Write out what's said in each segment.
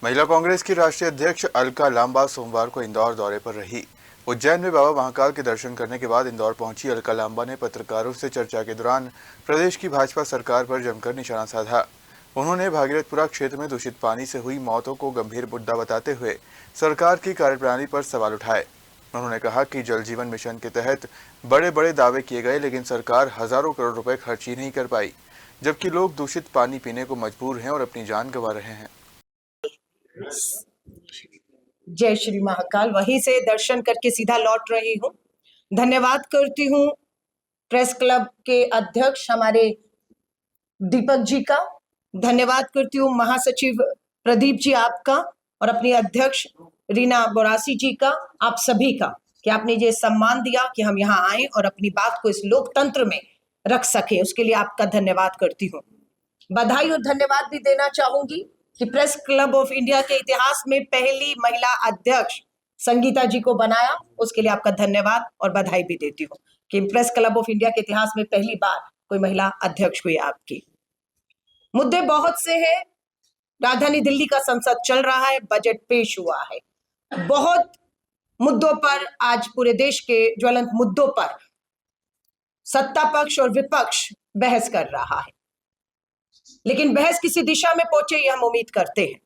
महिला कांग्रेस की राष्ट्रीय अध्यक्ष अलका लांबा सोमवार को इंदौर दौरे पर रही। उज्जैन में बाबा महाकाल के दर्शन करने के बाद इंदौर पहुंची अलका लांबा ने पत्रकारों से चर्चा के दौरान प्रदेश की भाजपा सरकार पर जमकर निशाना साधा। उन्होंने भागीरथपुरा क्षेत्र में दूषित पानी से हुई मौतों को गंभीर मुद्दा बताते हुए सरकार की कार्यप्रणाली पर सवाल उठाए। उन्होंने कहा कि जल जीवन मिशन के तहत बड़े बड़े दावे किए गए, लेकिन सरकार हजारों करोड़ रुपए खर्च ही नहीं कर पाई, जबकि लोग दूषित पानी पीने को मजबूर हैं और अपनी जान गंवा रहे हैं। जय श्री महाकाल। वहीं से दर्शन करके सीधा लौट रही हूँ। धन्यवाद करती हूँ प्रेस क्लब के अध्यक्ष हमारे दीपक जी का, धन्यवाद करती हूँ महासचिव प्रदीप जी आपका, और अपनी अध्यक्ष रीना बोरासी जी का, आप सभी का, कि आपने ये सम्मान दिया कि हम यहाँ आए और अपनी बात को इस लोकतंत्र में रख सके। उसके लिए आपका धन्यवाद करती हूँ। बधाई और धन्यवाद भी देना चाहूंगी कि प्रेस क्लब ऑफ इंडिया के इतिहास में पहली महिला अध्यक्ष संगीता जी को बनाया। उसके लिए आपका धन्यवाद और बधाई भी देती हूँ कि प्रेस क्लब ऑफ इंडिया के इतिहास में पहली बार कोई महिला अध्यक्ष हुई आपकी। मुद्दे बहुत से हैं। राजधानी दिल्ली का संसद चल रहा है, बजट पेश हुआ है, बहुत मुद्दों पर, आज पूरे देश के ज्वलंत मुद्दों पर सत्ता पक्ष और विपक्ष बहस कर रहा है, लेकिन बहस किसी दिशा में पहुंचे ये हम उम्मीद करते हैं।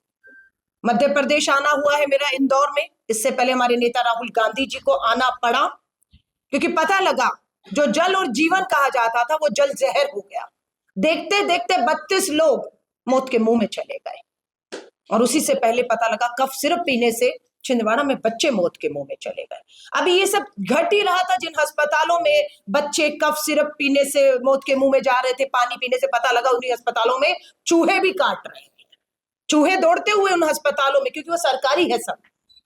मध्य प्रदेश आना हुआ है मेरा इंदौर में। इससे पहले हमारे नेता राहुल गांधी जी को आना पड़ा, क्योंकि पता लगा जो जल और जीवन कहा जाता था वो जल जहर हो गया। देखते देखते 32 लोग मौत के मुंह में चले गए, और उसी से पहले पता लगा कफ सिरप पीने से छिंदवाड़ा में बच्चे मौत के मुंह में चले गए। अभी ये सब घट ही रहा था। जिन अस्पतालों में बच्चे कफ सिरप पीने से मौत के मुंह में जा रहे थे, पानी पीने से, पता लगा उन्हीं अस्पतालों में चूहे भी काट रहे हैं। चूहे दौड़ते हुए उन अस्पतालों में, क्योंकि वो सरकारी है सब।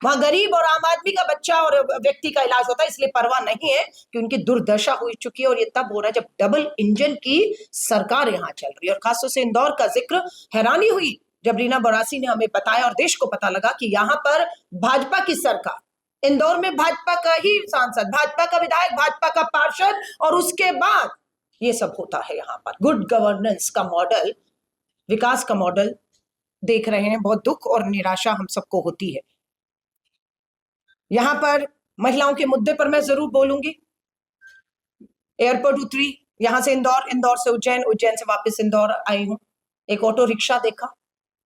वहां गरीब और आम आदमी का बच्चा और व्यक्ति का इलाज होता है, इसलिए परवाह नहीं है कि उनकी दुर्दशा हो चुकी है। और ये तब हो रहा है जब डबल इंजन की सरकार यहाँ चल रही है। और खासतौर से इंदौर का जिक्र हैरानी हुई जब रीना बोरासी ने हमें बताया और देश को पता लगा कि यहाँ पर भाजपा की सरकार, इंदौर में भाजपा का ही सांसद, भाजपा का विधायक, भाजपा का पार्षद, और उसके बाद ये सब होता है यहाँ पर। गुड गवर्नेंस का मॉडल, विकास का मॉडल देख रहे हैं। बहुत दुख और निराशा हम सबको होती है। यहाँ पर महिलाओं के मुद्दे पर मैं जरूर बोलूंगी। एयरपोर्ट उतरी, यहां से इंदौर, इंदौर से उज्जैन, उज्जैन से वापस इंदौर आई हूं। एक ऑटो रिक्शा देखा,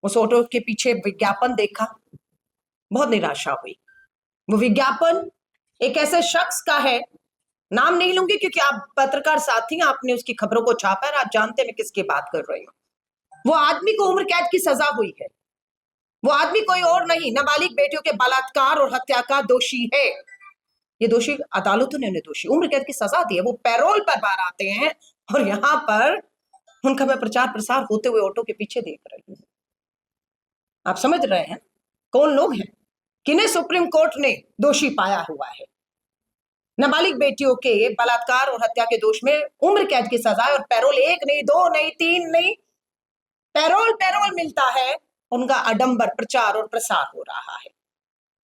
उस ऑटो के पीछे विज्ञापन देखा, बहुत निराशा हुई। वो विज्ञापन एक ऐसे शख्स का है, नाम नहीं लूंगी क्योंकि आप पत्रकार साथी हैं, आपने उसकी खबरों को छापा है, आप जानते हैं मैं किसकी बात कर रही हूँ। वो आदमी को उम्र कैद की सजा हुई है। वो आदमी कोई और नहीं, नाबालिग बेटियों के बलात्कार और हत्या का दोषी है। ये दोषी अदालतों ने उन्हें दोषी उम्र कैद की सजा दी है। वो पैरोल पर बाहर आते हैं और यहाँ पर उनका मैं प्रचार प्रसार होते हुए ऑटो के पीछे देख रही हूँ। आप समझ रहे हैं कौन लोग हैं, किन्हें सुप्रीम कोर्ट ने दोषी पाया हुआ है। नाबालिग बेटियों के बलात्कार और हत्या के दोष में उम्र कैद की सजा, और पैरोल 1 नहीं, 2 नहीं, 3 नहीं, पैरोल पैरोल मिलता है। उनका आडंबर प्रचार और प्रसार हो रहा है।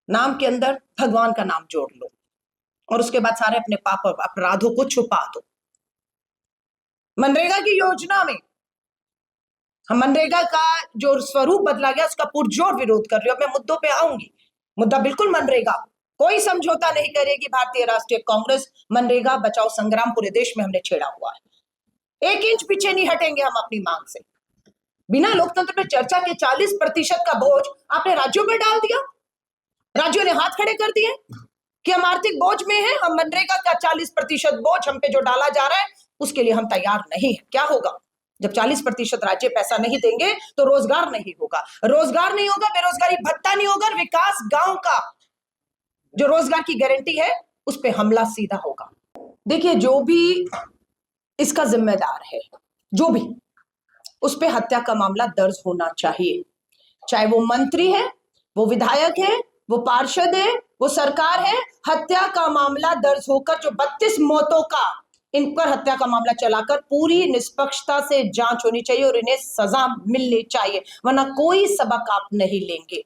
नाम के अंदर भगवान का नाम जोड़ लो और उसके बाद सारे अपने पाप और अपराधों को छुपा दो। मनरेगा की योजना में हम मनरेगा का जो स्वरूप बदला गया उसका पुरजोर विरोध कर रही हूं। मैं मुद्दों पे आऊंगी। मुद्दा बिल्कुल मनरेगा, कोई समझौता नहीं करेगी भारतीय राष्ट्रीय कांग्रेस। मनरेगा बचाओ संग्राम पूरे देश में हमने छेड़ा हुआ है। 1 इंच पीछे नहीं हटेंगे हम अपनी मांग से। बिना लोकतंत्र पे चर्चा के 40% का बोझ आपने राज्यों पर डाल दिया। राज्यों ने हाथ खड़े कर दिए कि हम आर्थिक बोझ में हैं। हम मनरेगा का 40% बोझ हम पे जो डाला जा रहा है उसके लिए हम तैयार नहीं है। क्या होगा जब 40% राज्य पैसा नहीं देंगे? तो रोजगार नहीं होगा, रोजगार नहीं होगा, बेरोजगारी भत्ता नहीं होगा, विकास गांव का जो रोजगार की गारंटी है उस पे हमला सीधा होगा। देखिए, जो भी इसका जिम्मेदार है, जो भी, उस पे हत्या का मामला दर्ज होना चाहिए। चाहे वो मंत्री है, वो विधायक है, वो पार्षद है, वो सरकार है। हत्या का मामला दर्ज होकर जो 32 मौतों का, इन पर हत्या का मामला चलाकर पूरी निष्पक्षता से जांच होनी चाहिए और इन्हें सजा मिलनी चाहिए, वरना कोई सबक आप नहीं लेंगे।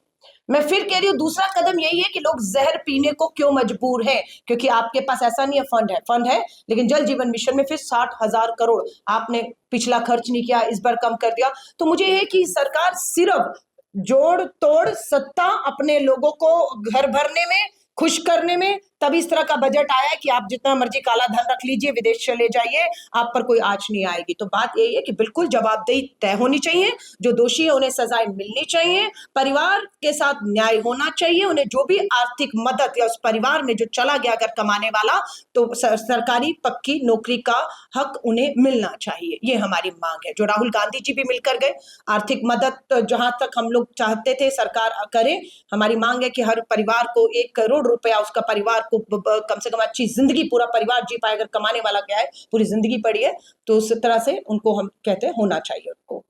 मैं फिर कह रही हूँ, दूसरा कदम यही है कि लोग जहर पीने को क्यों मजबूर हैं? क्योंकि आपके पास ऐसा नहीं है, फंड है, लेकिन जल जीवन मिशन में फिर 60,000 करोड़ आपने पिछला खर्च नहीं किया, इस बार कम कर दिया। तो मुझे ये कि सरकार सिर्फ जोड़ तोड़ सत्ता अपने लोगों को घर भरने में, खुश करने में, तब इस तरह का बजट आया है कि आप जितना मर्जी काला धन रख लीजिए, विदेश चले जाइए, आप पर कोई आंच नहीं आएगी। तो बात यही है कि बिल्कुल जवाबदेही तय होनी चाहिए, जो दोषी है उन्हें सजाएं मिलनी चाहिए, परिवार के साथ न्याय होना चाहिए, उन्हें जो भी आर्थिक मदद या उस परिवार में जो चला गया अगर कमाने वाला, तो सरकारी पक्की नौकरी का हक उन्हें मिलना चाहिए। ये हमारी मांग है, जो राहुल गांधी जी भी मिलकर गए। आर्थिक मदद जहां तक हम लोग चाहते थे सरकार करे, हमारी मांग है कि हर परिवार को 1 करोड़ रुपया उसका परिवार को कम से कम अच्छी जिंदगी पूरा परिवार जी पाए। अगर कमाने वाला क्या है पूरी जिंदगी पड़ी है, तो उस तरह से उनको हम कहते हैं होना चाहिए उनको।